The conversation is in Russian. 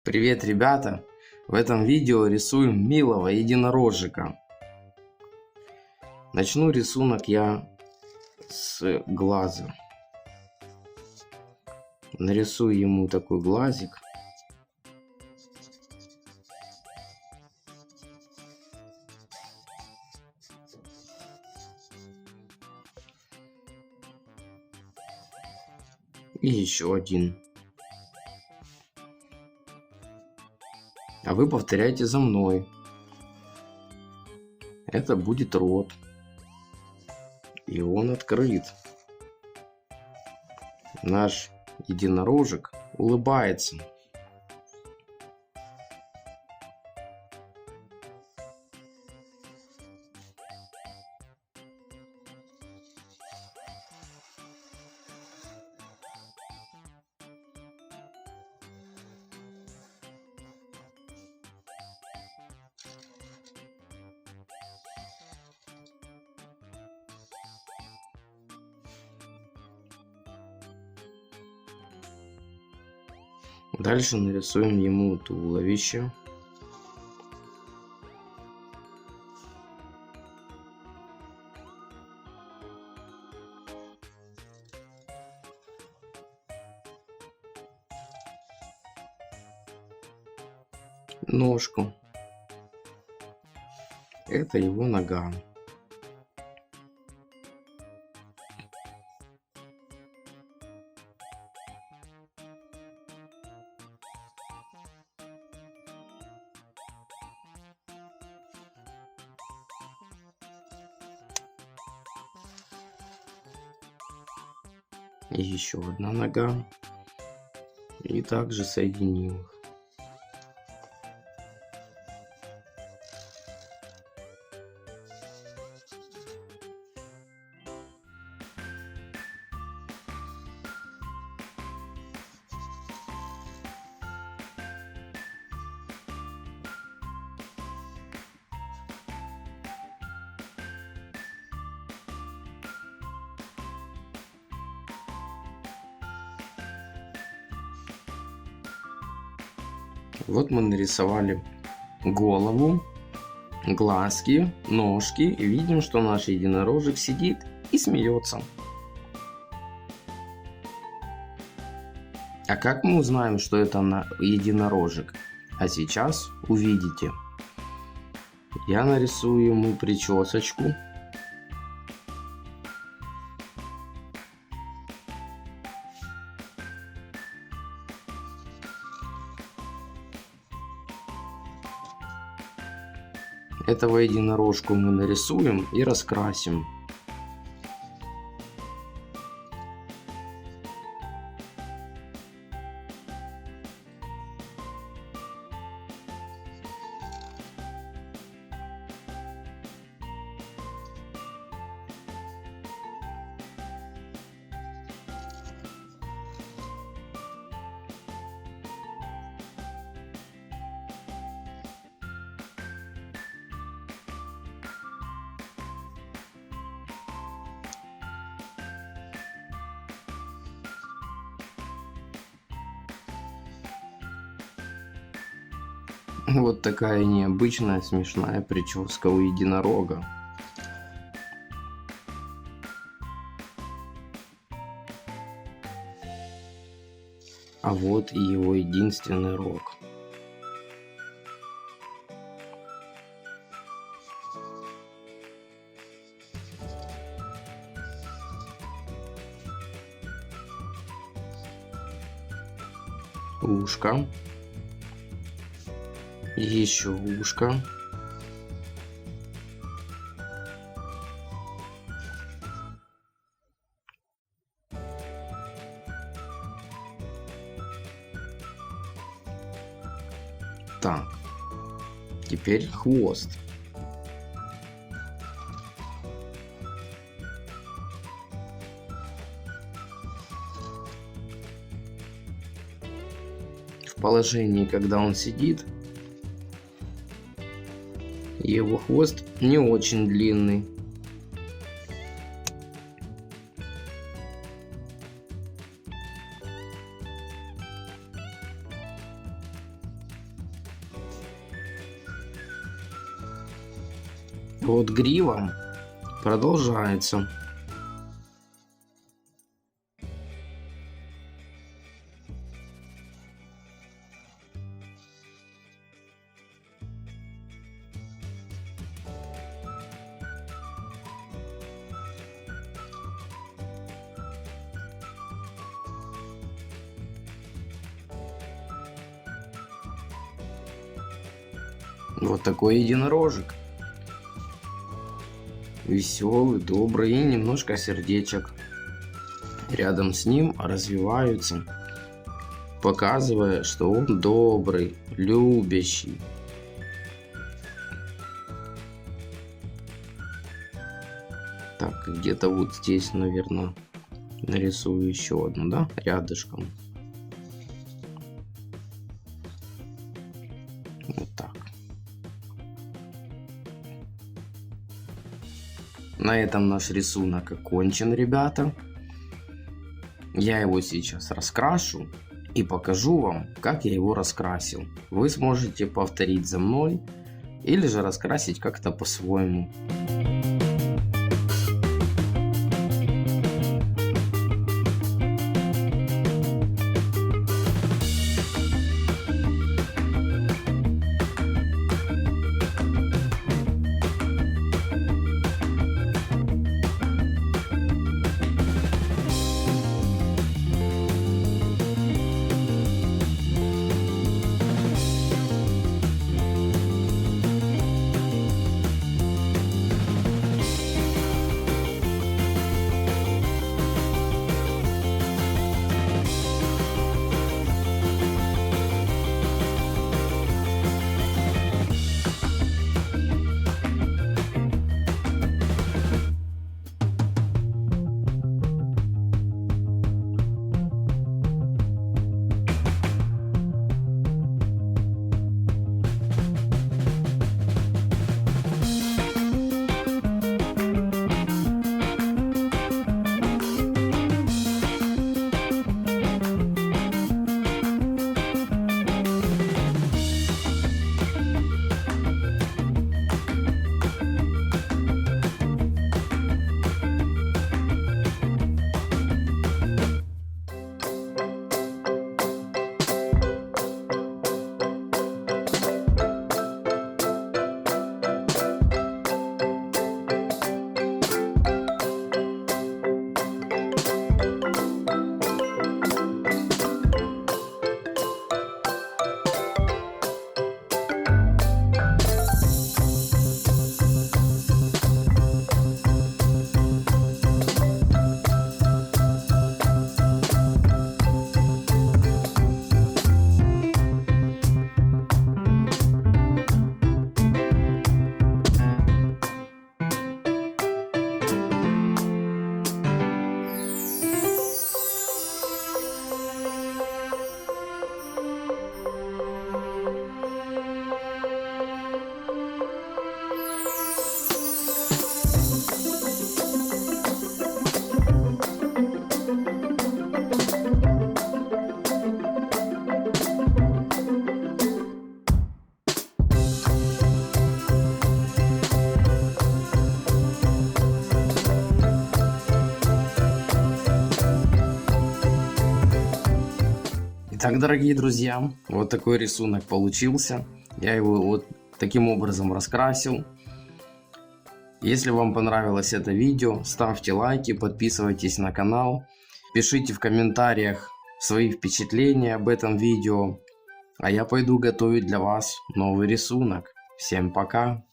Привет, ребята! В этом видео рисуем милого единорожика. Начну рисунок я с глаза. Нарисую ему такой глазик. И еще один. А вы повторяйте за мной. Это будет рот. И он открыт. Наш единорожек улыбается. Дальше нарисуем ему туловище. Ножку. Это его нога. И еще одна нога. И также соединил их. Вот мы нарисовали голову, глазки, ножки. И видим, что наш единорожек сидит и смеется. А как мы узнаем, что это единорожек? А сейчас увидите. Я нарисую ему причесочку. Этого единорожку мы нарисуем и раскрасим. Вот такая необычная смешная прическа у единорога. А вот и его единственный рог. Ушко. Еще ушко. Так, теперь хвост. В положении, когда он сидит, его хвост не очень длинный. Вот грива продолжается. Вот такой единорожек. Веселый, добрый и немножко сердечек. Рядом с ним развиваются, показывая, что он добрый, любящий. Так, где-то вот здесь, наверное, нарисую еще одну, да, рядышком. Вот так. На этом наш рисунок окончен, ребята. Я его сейчас раскрашу и покажу вам, как я его раскрасил. Вы сможете повторить за мной или же раскрасить как-то по-своему. Итак, дорогие друзья, вот такой рисунок получился. Я его вот таким образом раскрасил. Если вам понравилось это видео, ставьте лайки, подписывайтесь на канал, пишите в комментариях свои впечатления об этом видео. А я пойду готовить для вас новый рисунок. Всем пока!